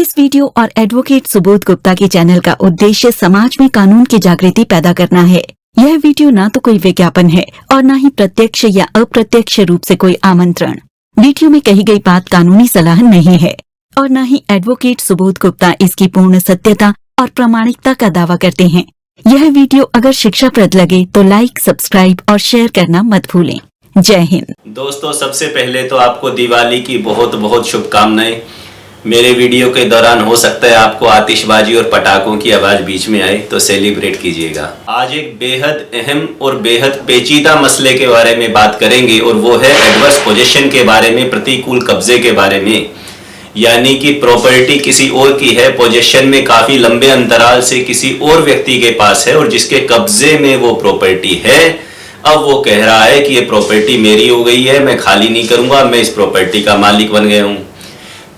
इस वीडियो और एडवोकेट सुबोध गुप्ता के चैनल का उद्देश्य समाज में कानून की जागृति पैदा करना है। यह वीडियो ना तो कोई विज्ञापन है और न ही प्रत्यक्ष या अप्रत्यक्ष रूप से कोई आमंत्रण। वीडियो में कही गई बात कानूनी सलाह नहीं है और न ही एडवोकेट सुबोध गुप्ता इसकी पूर्ण सत्यता और प्रामाणिकता का दावा करते हैं। यह वीडियो अगर शिक्षाप्रद लगे तो लाइक, सब्सक्राइब और शेयर करना मत भूलें। जय हिंद। दोस्तों, सबसे पहले तो आपको दिवाली की बहुत बहुत शुभकामनाएं। मेरे वीडियो के दौरान हो सकता है आपको आतिशबाजी और पटाखों की आवाज बीच में आए, तो सेलिब्रेट कीजिएगा। आज एक बेहद अहम और बेहद पेचीदा मसले के बारे में बात करेंगे और वो है एडवर्स पोजीशन के बारे में, प्रतिकूल कब्जे के बारे में। यानी कि प्रॉपर्टी किसी और की है, पोजीशन में काफी लंबे अंतराल से किसी और व्यक्ति के पास है और जिसके कब्जे में वो प्रॉपर्टी है। अब वो कह रहा है कि ये प्रॉपर्टी मेरी हो गई है, मैं खाली नहीं करूंगा, मैं इस प्रॉपर्टी का मालिक बन गया हूं।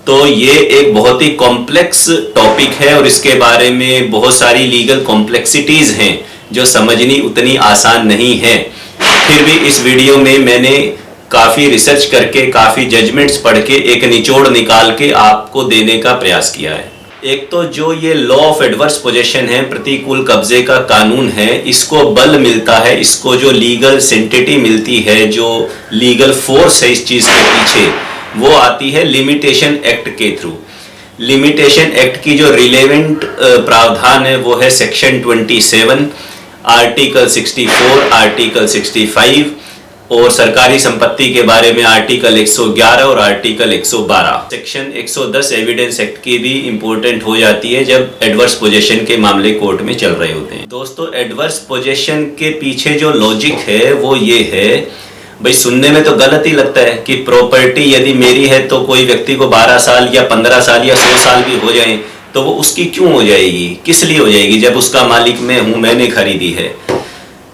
तो ये एक बहुत ही कॉम्प्लेक्स टॉपिक है और इसके बारे में बहुत सारी लीगल कॉम्प्लेक्सिटीज हैं जो समझनी उतनी आसान नहीं है। फिर भी इस वीडियो में मैंने काफ़ी रिसर्च करके, काफ़ी जजमेंट्स पढ़ के एक निचोड़ निकाल के आपको देने का प्रयास किया है। एक तो जो ये लॉ ऑफ एडवर्स पोजीशन है, प्रतिकूल कब्जे का कानून है, इसको बल मिलता है, इसको जो लीगल सेंटिटी मिलती है, जो लीगल फोर्स है इस चीज़ के पीछे, वो आती है लिमिटेशन एक्ट के थ्रू। लिमिटेशन एक्ट की जो रिलेवेंट प्रावधान है वो है सेक्शन 27, आर्टिकल 64, आर्टिकल 65 और सरकारी संपत्ति के बारे में आर्टिकल 111 और आर्टिकल 112। सेक्शन 110 एविडेंस एक्ट की भी इंपॉर्टेंट हो जाती है जब एडवर्स पोजीशन के मामले कोर्ट में चल रहे होते हैं। दोस्तों, एडवर्स पोजीशन के पीछे जो लॉजिक है वो ये है, भाई सुनने में तो गलत ही लगता है कि प्रॉपर्टी यदि मेरी है तो कोई व्यक्ति को 12 साल या 15 साल या 100 साल भी हो जाए तो वो उसकी क्यों हो जाएगी, किस लिए हो जाएगी, जब उसका मालिक मैं हूं, मैंने खरीदी है।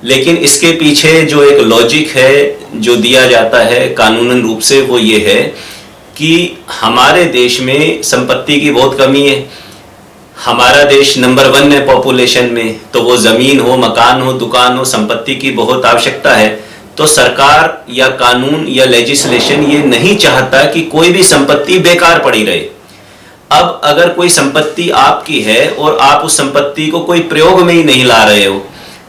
लेकिन इसके पीछे जो एक लॉजिक है जो दिया जाता है कानूनन रूप से, वो ये है कि हमारे देश में संपत्ति की बहुत कमी है। हमारा देश नंबर 1 है पॉपुलेशन में, तो वो जमीन हो, मकान हो, दुकान हो, संपत्ति की बहुत आवश्यकता है। तो सरकार या कानून या लेजिस्लेशन ये नहीं चाहता कि कोई भी संपत्ति बेकार पड़ी रहे। अब अगर कोई संपत्ति आपकी है और आप उस संपत्ति को कोई प्रयोग में ही नहीं ला रहे हो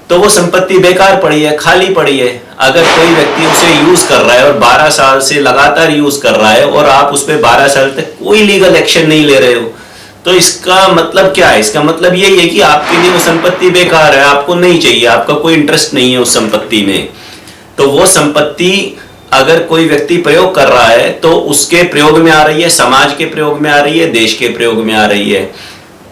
तो वो संपत्ति बेकार पड़ी है, खाली पड़ी है। अगर कोई व्यक्ति उसे यूज कर रहा है और 12 साल से लगातार यूज कर रहा है और आप उस पर 12 साल तक कोई लीगल एक्शन नहीं ले रहे हो, तो इसका मतलब क्या है? इसका मतलब यही है कि आपके लिए वो संपत्ति बेकार है, आपको नहीं चाहिए, आपका कोई इंटरेस्ट नहीं है उस संपत्ति में। तो वो संपत्ति अगर कोई व्यक्ति प्रयोग कर रहा है तो उसके प्रयोग में आ रही है, समाज के प्रयोग में आ रही है, देश के प्रयोग में आ रही है।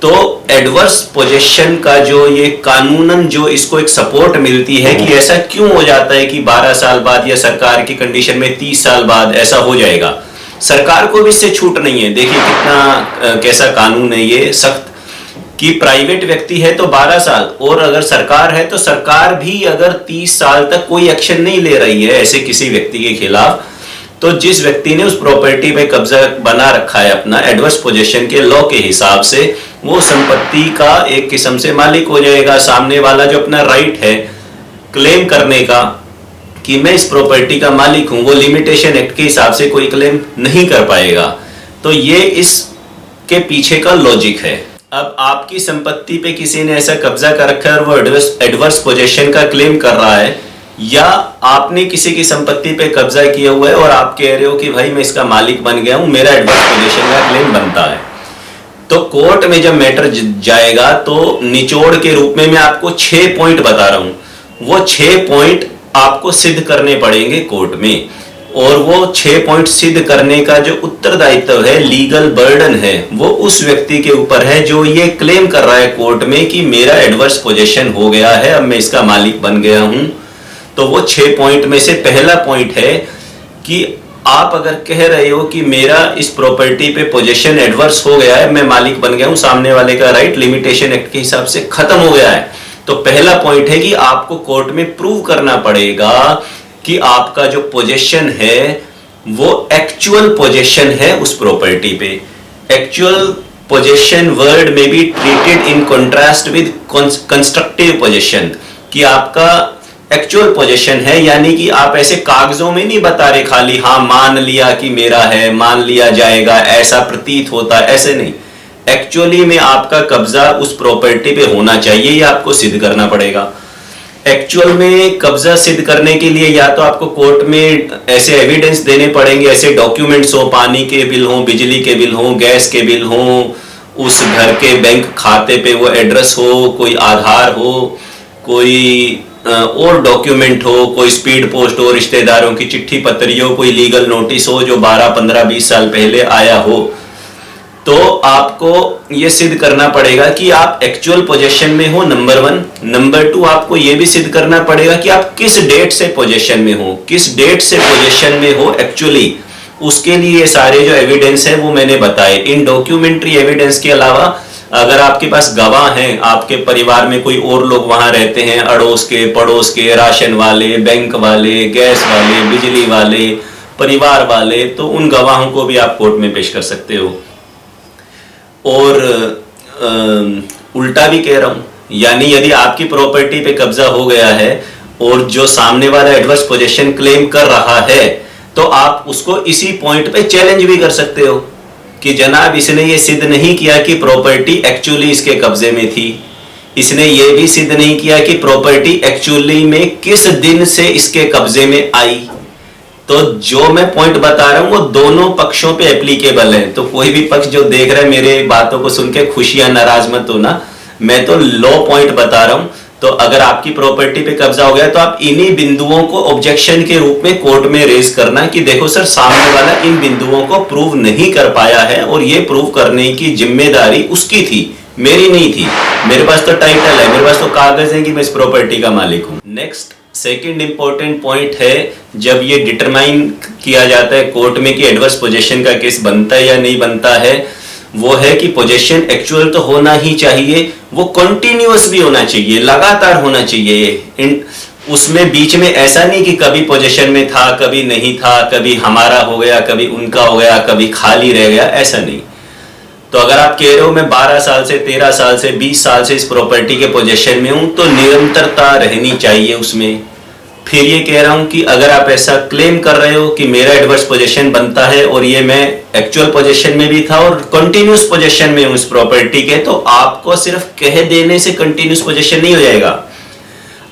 तो एडवर्स पोजीशन का जो ये कानूनन जो इसको एक सपोर्ट मिलती है कि ऐसा क्यों हो जाता है कि 12 साल बाद या सरकार की कंडीशन में 30 साल बाद ऐसा हो जाएगा। सरकार को भी इससे छूट नहीं है। देखिए कितना कैसा कानून है ये सख्त, कि प्राइवेट व्यक्ति है तो 12 साल और अगर सरकार है तो सरकार भी अगर 30 साल तक कोई एक्शन नहीं ले रही है ऐसे किसी व्यक्ति के खिलाफ, तो जिस व्यक्ति ने उस प्रॉपर्टी पे कब्जा बना रखा है अपना एडवर्स पोजीशन के लॉ के हिसाब से, वो संपत्ति का एक किस्म से मालिक हो जाएगा। सामने वाला जो अपना राइट है क्लेम करने का कि मैं इस प्रॉपर्टी का मालिक हूं, वो लिमिटेशन एक्ट के हिसाब से कोई क्लेम नहीं कर पाएगा। तो ये इसके पीछे का लॉजिक है। अब आपकी संपत्ति पे किसी ने ऐसा कब्जा कर रखा है और वो एडवर्स पोजीशन का क्लेम कर रहा है, या आपने किसी की संपत्ति पे कब्जा किया हुआ है और आप कह रहे हो कि भाई मैं इसका मालिक बन गया हूं, मेरा एडवर्स पोजीशन का क्लेम बनता है, तो कोर्ट में जब मैटर जाएगा तो निचोड़ के रूप में मैं आपको 6 पॉइंट बता रहा हूं। वो 6 पॉइंट आपको सिद्ध करने पड़ेंगे कोर्ट में, और वो 6 पॉइंट सिद्ध करने का जो उत्तरदायित्व है, लीगल बर्डन है, वो उस व्यक्ति के ऊपर है जो ये क्लेम कर रहा है कोर्ट में कि मेरा एडवर्स पोजीशन हो गया है, अब मैं इसका मालिक बन गया हूं। तो वो 6 पॉइंट में से पहला पॉइंट है कि आप अगर कह रहे हो कि मेरा इस प्रॉपर्टी पे पोजीशन एडवर्स हो गया है, मैं मालिक बन गया हूं, सामने वाले का राइट लिमिटेशन एक्ट के हिसाब से खत्म हो गया है, तो पहला पॉइंट है कि आपको कोर्ट में प्रूव करना पड़ेगा कि आपका जो पोजीशन है वो एक्चुअल पोजीशन है उस प्रॉपर्टी पे। एक्चुअल पोजीशन वर्ड में be treated in contrast with constructive position, कि आपका एक्चुअल पोजीशन है, यानी कि आप ऐसे कागजों में नहीं बता रहे खाली हाँ मान लिया कि मेरा है, मान लिया जाएगा, ऐसा प्रतीत होता है, ऐसे नहीं। एक्चुअली में आपका कब्जा उस प्रॉपर्टी पे होना चाहिए, ये आपको सिद्ध करना पड़ेगा। एक्चुअल में कब्जा सिद्ध करने के लिए या तो आपको कोर्ट में ऐसे एविडेंस देने पड़ेंगे, ऐसे डॉक्यूमेंट्स हो, पानी के बिल हो, बिजली के बिल हो, गैस के बिल हो, उस घर के बैंक खाते पे वो एड्रेस हो, कोई आधार हो, कोई और डॉक्यूमेंट हो, कोई स्पीड पोस्ट हो, रिश्तेदारों की चिट्ठी पत्री हो, कोई लीगल नोटिस हो जो 12, 15, 20 साल पहले आया हो। तो आपको ये सिद्ध करना पड़ेगा कि आप एक्चुअल पोजेशन में हो, नंबर 1। नंबर 2, आपको ये भी सिद्ध करना पड़ेगा कि आप किस डेट से पोजेशन में हो, किस डेट से पोजेशन में हो एक्चुअली। उसके लिए ये सारे जो एविडेंस है वो मैंने बताए। इन डॉक्यूमेंट्री एविडेंस के अलावा अगर आपके पास गवाह हैं, आपके परिवार में कोई और लोग वहां रहते हैं, अड़ोस के, पड़ोस के, राशन वाले, बैंक वाले, गैस वाले, बिजली वाले, परिवार वाले, तो उन गवाहों को भी आप कोर्ट में पेश कर सकते हो। और उल्टा भी कह रहा हूं, यानी यदि आपकी प्रॉपर्टी पे कब्जा हो गया है और जो सामने वाला एडवर्स पोजीशन क्लेम कर रहा है, तो आप उसको इसी पॉइंट पे चैलेंज भी कर सकते हो कि जनाब इसने ये सिद्ध नहीं किया कि प्रॉपर्टी एक्चुअली इसके कब्जे में थी, इसने ये भी सिद्ध नहीं किया कि प्रॉपर्टी एक्चुअली में किस दिन से इसके कब्जे में आई। तो जो मैं पॉइंट बता रहा हूं वो दोनों पक्षों पे एप्लीकेबल है। तो कोई भी पक्ष जो देख रहा है मेरे बातों को सुन के खुश या नाराज मत होना, मैं तो लॉ पॉइंट बता रहा हूं। तो अगर आपकी प्रॉपर्टी पे कब्जा हो गया तो आप इन्हीं बिंदुओं को ऑब्जेक्शन के रूप में कोर्ट में रेज करना कि देखो सर, सामने वाला इन बिंदुओं को प्रूव नहीं कर पाया है और ये प्रूव करने की जिम्मेदारी उसकी थी, मेरी नहीं थी। मेरे पास तो टाइटल है, मेरे पास तो कागज है कि मैं इस प्रॉपर्टी का मालिक हूं। नेक्स्ट सेकंड इंपॉर्टेंट पॉइंट है, जब ये डिटरमाइन किया जाता है कोर्ट में कि एडवर्स पोजीशन का केस बनता है या नहीं बनता है, वो है कि पोजीशन एक्चुअल तो होना ही चाहिए, वो कंटिन्यूअस भी होना चाहिए, लगातार होना चाहिए। उसमें बीच में ऐसा नहीं कि कभी पोजीशन में था, कभी नहीं था, कभी हमारा हो गया, कभी उनका हो गया, कभी खाली रह गया, ऐसा नहीं। तो अगर आप कह रहे हो मैं 12 साल से, 13 साल से, 20 साल से इस प्रॉपर्टी के पोजीशन में हूं, तो निरंतरता रहनी चाहिए उसमें। फिर ये कह रहा हूं कि अगर आप ऐसा क्लेम कर रहे हो कि मेरा एडवर्स पोजीशन बनता है और ये मैं एक्चुअल पोजीशन में भी था और कंटिन्यूअस पोजीशन में हूं इस प्रॉपर्टी के, तो आपको सिर्फ कह देने से कंटिन्यूअस पोजीशन नहीं हो जाएगा।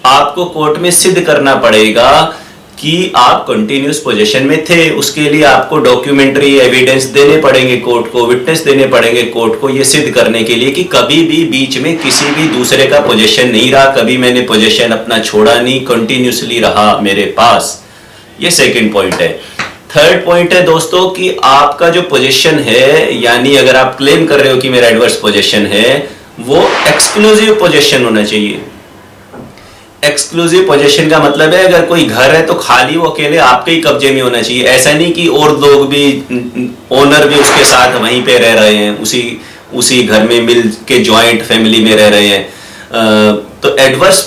आपको कोर्ट में सिद्ध करना पड़ेगा कि आप कंटिन्यूअस पोजीशन में थे। उसके लिए आपको डॉक्यूमेंट्री एविडेंस देने पड़ेंगे कोर्ट को, विटनेस देने पड़ेंगे कोर्ट को, ये सिद्ध करने के लिए कि कभी भी बीच में किसी भी दूसरे का पोजीशन नहीं रहा, कभी मैंने पोजीशन अपना छोड़ा नहीं, कंटिन्यूअसली रहा मेरे पास। ये सेकंड पॉइंट है। थर्ड पॉइंट है दोस्तों कि आपका जो पोजीशन है, यानी अगर आप क्लेम कर रहे हो कि मेरा एडवर्स पोजीशन है, वो एक्सक्लूसिव पोजीशन होना चाहिए। एक्सक्लूसिव पोजीशन का मतलब है अगर कोई घर है तो खाली वो अकेले आपके ही कब्जे में होना चाहिए। ऐसा नहीं कि और लोग भी, ओनर भी उसके साथ वहीं पे रह रहे हैं, उसी घर में मिल के जॉइंट फैमिली में रह रहे हैं। तो एडवर्स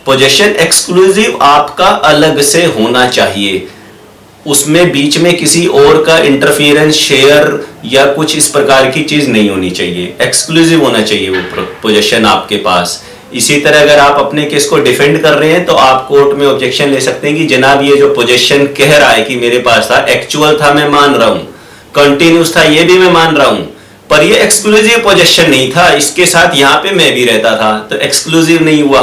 पोजीशन एक्सक्लूसिव आपका अलग से होना चाहिए, उसमें बीच में किसी और का इंटरफियरेंस, शेयर या कुछ इस प्रकार की चीज नहीं होनी चाहिए। एक्सक्लूसिव होना चाहिए वो पोजीशन आपके पास। इसी तरह अगर आप अपने केस को डिफेंड कर रहे हैं तो आप कोर्ट में ऑब्जेक्शन ले सकते हैं कि जनाब ये जो पोजीशन कह रहा है कि मेरे पास था, एक्चुअल था, मैं मान रहा हूं, कंटिन्यूस था, ये भी मैं मान रहा हूं, पर ये एक्सक्लूसिव पोजीशन नहीं था, इसके साथ यहां पे मैं भी रहता था, तो एक्सक्लूसिव नहीं हुआ,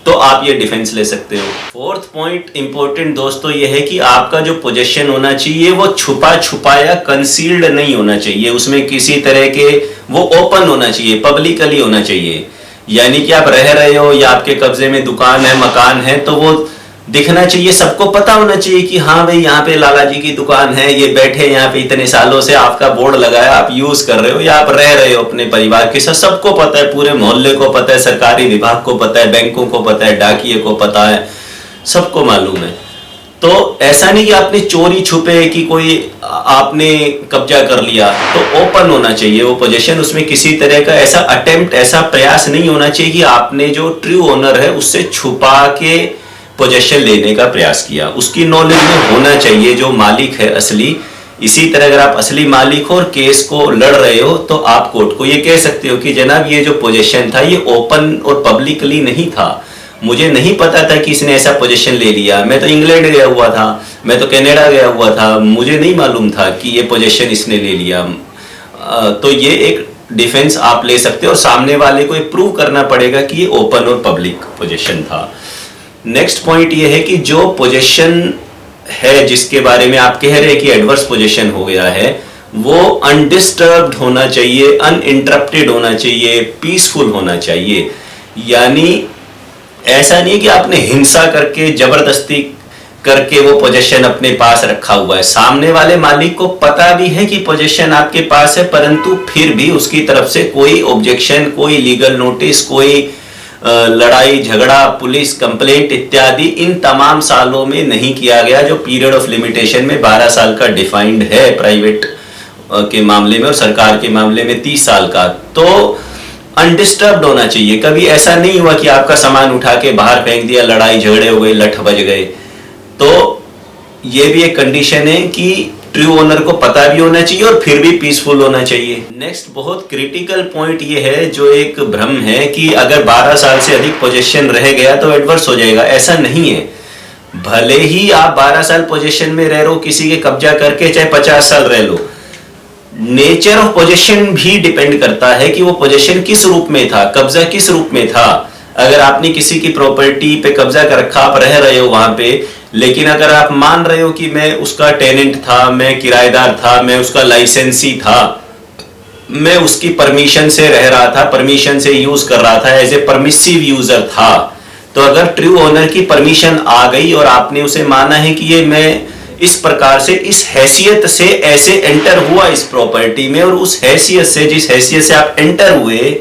तो आप ये डिफेंस ले सकते हो। फोर्थ पॉइंट इंपॉर्टेंट दोस्तों ये है कि आपका जो पोजीशन होना चाहिए वो छुपा छुपाया, कंसील्ड नहीं होना चाहिए, उसमें किसी तरह के, वो ओपन होना चाहिए, पब्लिकली होना चाहिए। यानी कि आप रह रहे हो या आपके कब्जे में दुकान है, मकान है, तो वो दिखना चाहिए, सबको पता होना चाहिए कि हाँ भाई यहाँ पे लाला जी की दुकान है, ये बैठे यहाँ पे इतने सालों से, आपका बोर्ड लगाया, आप यूज कर रहे हो या आप रह रहे हो अपने परिवार के साथ, सबको पता है, पूरे मोहल्ले को पता है, सरकारी विभाग को पता है, बैंकों को पता है, डाकिये को पता है, सबको मालूम है। तो ऐसा नहीं कि आपने चोरी छुपे कि कोई आपने कब्जा कर लिया, तो ओपन होना चाहिए वो पोजीशन, उसमें किसी तरह का ऐसा अटेम्प्ट, ऐसा प्रयास नहीं होना चाहिए कि आपने जो ट्रू ओनर है उससे छुपा के पोजीशन लेने का प्रयास किया। उसकी नॉलेज में होना चाहिए जो मालिक है असली। इसी तरह अगर आप असली मालिक हो और केस को लड़ रहे हो तो आप कोर्ट को ये कह सकते हो कि जनाब ये जो पोजीशन था ये ओपन और पब्लिकली नहीं था, मुझे नहीं पता था कि इसने ऐसा पोजीशन ले लिया, मैं तो इंग्लैंड गया हुआ था, मैं तो कनाडा गया हुआ था, मुझे नहीं मालूम था कि ये पोजीशन इसने ले लिया। तो ये एक डिफेंस आप ले सकते हो और सामने वाले को प्रूव करना पड़ेगा कि ये ओपन और पब्लिक पोजीशन था। नेक्स्ट पॉइंट ये है कि जो पोजीशन है जिसके बारे में आप कह रहे हैं कि एडवर्स पोजीशन हो गया है, वो अनडिस्टर्ब्ड होना चाहिए, अनइंटरप्टेड होना चाहिए, पीसफुल होना चाहिए। यानी ऐसा नहीं कि आपने हिंसा करके जबरदस्ती करके वो पोजीशन अपने पास रखा हुआ है। सामने वाले मालिक को पता भी है कि पोजीशन आपके पास है, परंतु फिर भी उसकी तरफ से कोई ऑब्जेक्शन, कोई लीगल नोटिस, कोई लड़ाई झगड़ा, पुलिस कंप्लेंट इत्यादि इन तमाम सालों में नहीं किया गया, जो पीरियड ऑफ लिमिटेशन में 12 साल का डिफाइंड है प्राइवेट के मामले में और सरकार के मामले में 30 साल का। तो अनडिस्टर्ब्ड होना चाहिए। कभी ऐसा नहीं हुआ कि आपका सामान उठा के बाहर फेंक दिया, लड़ाई झगड़े हो गए, लठ बज गए। तो ये भी एक कंडीशन है कि ट्रू ओनर को पता भी होना चाहिए और फिर भी पीसफुल होना चाहिए। नेक्स्ट बहुत क्रिटिकल पॉइंट ये है, जो एक भ्रम है कि अगर 12 साल से अधिक पोजीशन रह गया तो एडवर्स हो जाएगा। ऐसा नहीं है। भले ही आप 12 साल पोजीशन में रह लो, किसी के कब्जा करके, चाहे 50 साल रह लो, नेचर ऑफ पोजीशन भी डिपेंड करता है कि वो पोजीशन किस रूप में था, कब्जा किस रूप में था। अगर आपने किसी की प्रॉपर्टी पे कब्जा कर रखा, आप रह रहे हो वहां पे, लेकिन अगर आप मान रहे हो कि मैं उसका टेनेंट था, मैं किराएदार था, मैं उसका लाइसेंसी था, मैं उसकी परमिशन से रह रहा था, परमिशन से यूज कर रहा था, एज ए परमिसिव यूजर था, तो अगर ट्रू ओनर की परमिशन आ गई और आपने उसे माना है कि ये मैं इस प्रकार से, इस हैसियत से ऐसे एंटर हुआ इस प्रॉपर्टी में, और उस हैसियत से, जिस हैसियत से आप एंटर हुए,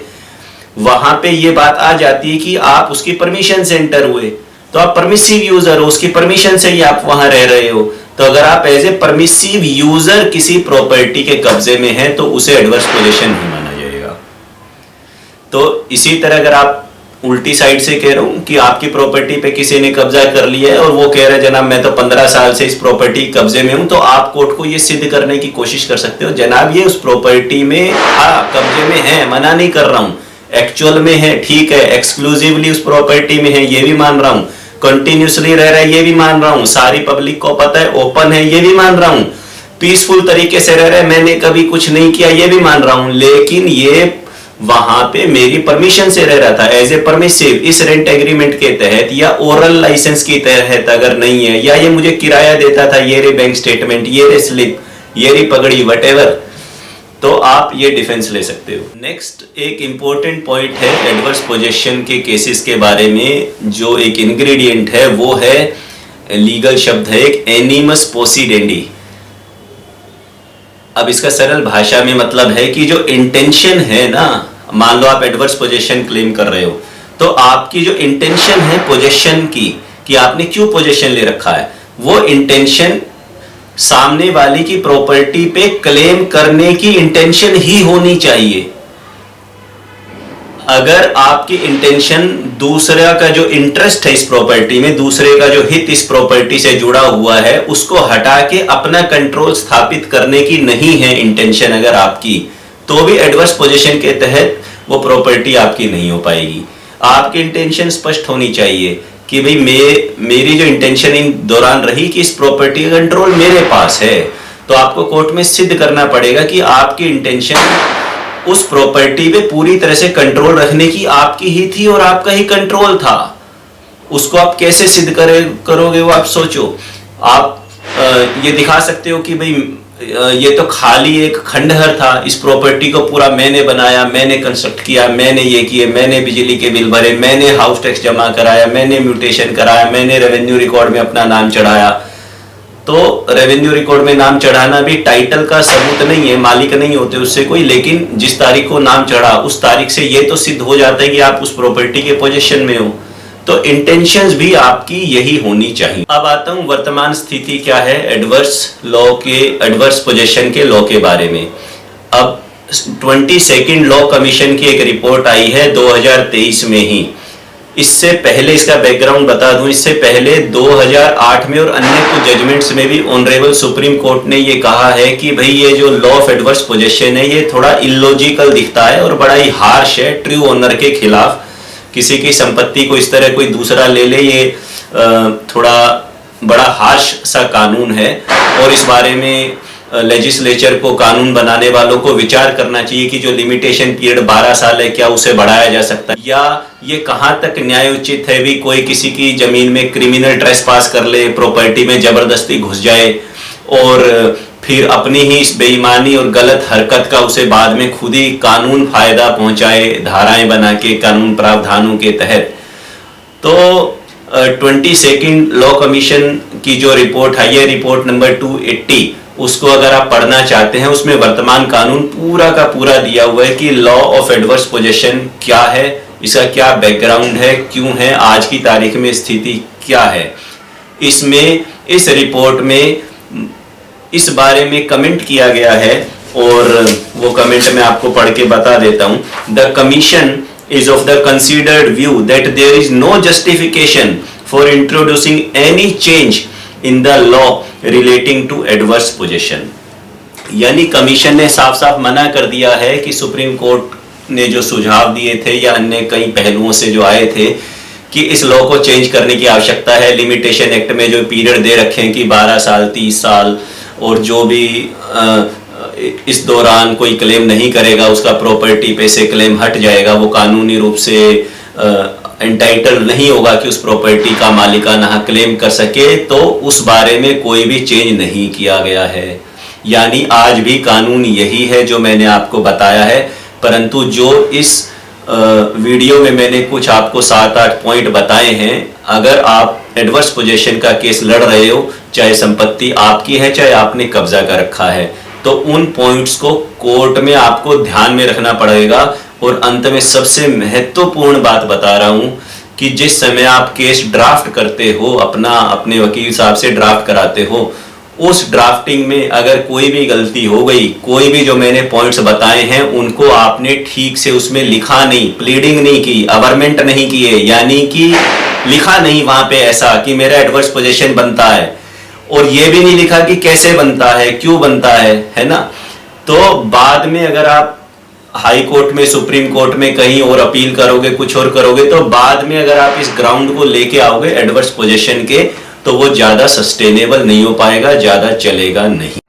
वहां पे ये बात आ जाती है कि आप उसकी परमिशन से एंटर हुए, तो आप परमिसिव यूजर हो, उसकी परमिशन से ही आप वहां रह रहे हो। तो अगर आप एज ए परमिसिव यूजर किसी प्रॉपर्टी के कब्जे में हैं तो उसे एडवर्स पोजीशन नहीं माना जाएगा। तो इसी तरह अगर आप उल्टी साइड से कह रहा हूं कि आपकी प्रॉपर्टी पे किसी ने कब्जा कर लिया है और वो कह रहा है जनाब मैं तो 15 साल से इस प्रॉपर्टी कब्जे में हूं, तो आप कोर्ट को ये सिद्ध करने की कोशिश कर सकते हो, जनाब ये उस प्रॉपर्टी में कब्जे में है, मना नहीं कर रहा हूं, एक्चुअल में है, ठीक है, एक्सक्लूसिवली उस प्रॉपर्टी में है, ये भी मान रहा हूं, कंटिन्यूसली रह रहा है, ये भी मान रहा हूं, सारी पब्लिक को पता है, ओपन है, ये भी मान रहा हूं, पीसफुल तरीके से रह रहा है, मैंने कभी कुछ नहीं किया, ये भी मान रहा हूं, लेकिन ये वहां पे मेरी परमिशन से रह रहा था, एज ए परमिसिव, इस रेंट एग्रीमेंट के तहत या ओरल लाइसेंस के तहत अगर नहीं है, या ये मुझे किराया देता था, ये रे बैंक स्टेटमेंट, ये रे स्लिप, ये रे पगड़ी, वटेवर, तो आप ये डिफेंस ले सकते हो। नेक्स्ट एक इंपॉर्टेंट पॉइंट है एडवर्स पोजीशन के केसेस के बारे में, जो एक इंग्रेडिएंट है वो है, लीगल शब्द है एक, एनिमस पोसिडेंडी। अब इसका सरल भाषा में मतलब है कि जो इंटेंशन है ना, मान लो आप एडवर्स पोजीशन क्लेम कर रहे हो, तो आपकी जो इंटेंशन है पोजीशन की, कि आपने क्यों पोजीशन ले रखा है, वो इंटेंशन सामने वाली की प्रॉपर्टी पे क्लेम करने की इंटेंशन ही होनी चाहिए। अगर आपकी इंटेंशन दूसरे का जो इंटरेस्ट है इस प्रॉपर्टी में, दूसरे का जो हित इस प्रॉपर्टी से जुड़ा हुआ है, उसको हटा के अपना कंट्रोल स्थापित करने की नहीं है इंटेंशन अगर आपकी, तो भी एडवर्स पोजीशन के तहत वो प्रॉपर्टी आपकी नहीं हो पाएगी। आपकी इंटेंशन स्पष्ट होनी चाहिए कि भाई मेरी जो इंटेंशन इन दौरान रही कि इस प्रॉपर्टी का कंट्रोल मेरे पास है, तो आपको कोर्ट में सिद्ध करना पड़ेगा कि आपकी इंटेंशन उस प्रॉपर्टी पे पूरी तरह से कंट्रोल रखने की आपकी ही थी और आपका ही कंट्रोल था। उसको आप कैसे सिद्ध करोगे वो आप सोचो। आप ये दिखा सकते हो कि भाई ये तो खाली एक खंडहर था, इस प्रॉपर्टी को पूरा मैंने बनाया, मैंने कंस्ट्रक्ट किया, मैंने ये किए, मैंने बिजली के बिल भरे, मैंने हाउस टैक्स जमा कराया, मैंने म्यूटेशन कराया, मैंने रेवेन्यू रिकॉर्ड में अपना नाम चढ़ाया। तो रेवेन्यू रिकॉर्ड में नाम चढ़ाना भी टाइटल का सबूत नहीं है, मालिक नहीं होते उससे कोई, लेकिन जिस तारीख को नाम चढ़ा उस तारीख से ये तो सिद्ध हो जाता है कि आप उस प्रॉपर्टी के पोजीशन में हो। तो इंटेंशंस भी आपकी यही होनी चाहिए। अब आता हूं वर्तमान स्थिति क्या है एडवर्स लॉ के, एडवर्स पोजीशन के लॉ के बारे में। अब 22nd लॉ कमीशन की एक रिपोर्ट आई है 2023 में ही। इससे पहले इसका बैकग्राउंड बता दूं, इससे पहले 2008 में और अन्य कुछ जजमेंट्स में भी ऑनरेबल सुप्रीम कोर्ट ने ये कहा है कि भाई ये जो लॉ ऑफ एडवर्स पोजीशन है ये थोड़ा इलॉजिकल दिखता है और बड़ा ही हार्श है ट्रू ओनर के खिलाफ। किसी की संपत्ति को इस तरह कोई दूसरा ले ले, ये थोड़ा बड़ा हार्श सा कानून है और इस बारे में लेजिस्लेचर को, कानून बनाने वालों को विचार करना चाहिए कि जो लिमिटेशन पीरियड 12 साल है क्या उसे बढ़ाया जा सकता है, या ये कहां तक न्यायोचित है भी कोई किसी की जमीन में क्रिमिनल ट्रेसपास कर ले, प्रॉपर्टी में जबरदस्ती घुस जाए और फिर अपनी ही इस बेईमानी और गलत हरकत का उसे बाद में खुद ही कानून फायदा पहुंचाए, धाराएं बना के कानून प्रावधानों के तहत। तो 22nd लॉ कमीशन की जो रिपोर्ट है, ये रिपोर्ट नंबर 280, उसको अगर आप पढ़ना चाहते हैं, उसमें वर्तमान कानून पूरा का पूरा दिया हुआ है कि लॉ ऑफ एडवर्स पोजेशन क्या है, इसका क्या बैकग्राउंड है, क्यों है, आज की तारीख में स्थिति क्या है। इसमें इस रिपोर्ट में इस बारे में कमेंट किया गया है और वो कमेंट मैं आपको पढ़ के बता देता हूं। The commission is of the considered view that there is no justification for introducing any change in the law relating to adverse possession। यानी कमीशन ने साफ साफ मना कर दिया है कि सुप्रीम कोर्ट ने जो सुझाव दिए थे या अन्य कई पहलुओं से जो आए थे कि इस लॉ को चेंज करने की आवश्यकता है। लिमिटेशन एक्ट में जो पीरियड दे रखे हैं कि 12 साल, 30 साल, और जो भी इस दौरान कोई क्लेम नहीं करेगा उसका प्रॉपर्टी पे से क्लेम हट जाएगा, वो कानूनी रूप से एंटाइटल नहीं होगा कि उस प्रॉपर्टी का मालिकाना हक क्लेम कर सके, तो उस बारे में कोई भी चेंज नहीं किया गया है। यानी आज भी कानून यही है जो मैंने आपको बताया है, परंतु जो इस वीडियो में मैंने कुछ आपको 7-8 पॉइंट बताए हैं, अगर आप एडवर्स पोजेशन का केस लड़ रहे हो, चाहे संपत्ति आपकी है चाहे आपने कब्जा कर रखा है, तो उन पॉइंट्स को कोर्ट में आपको ध्यान में रखना पड़ेगा। और अंत में सबसे महत्वपूर्ण बात बता रहा हूं कि जिस समय आप केस ड्राफ्ट करते हो, अपने वकील साहब से ड्राफ्ट कराते हो, उस ड्राफ्टिंग में अगर कोई भी गलती हो गई, कोई भी जो मैंने पॉइंट्स बताए हैं उनको आपने ठीक से उसमें लिखा नहीं, प्लीडिंग नहीं की, अवरमेंट नहीं किए, यानी कि लिखा नहीं वहां पे ऐसा कि मेरा एडवर्स पोजेशन बनता है, और ये भी नहीं लिखा कि कैसे बनता है, क्यों बनता है ना। तो बाद में अगर आप हाई कोर्ट में, सुप्रीम कोर्ट में कहीं और अपील करोगे, कुछ और करोगे, तो बाद में अगर आप इस ग्राउंड को लेके आओगे एडवर्स पोजेशन के, तो वो ज्यादा सस्टेनेबल नहीं हो पाएगा, ज्यादा चलेगा नहीं।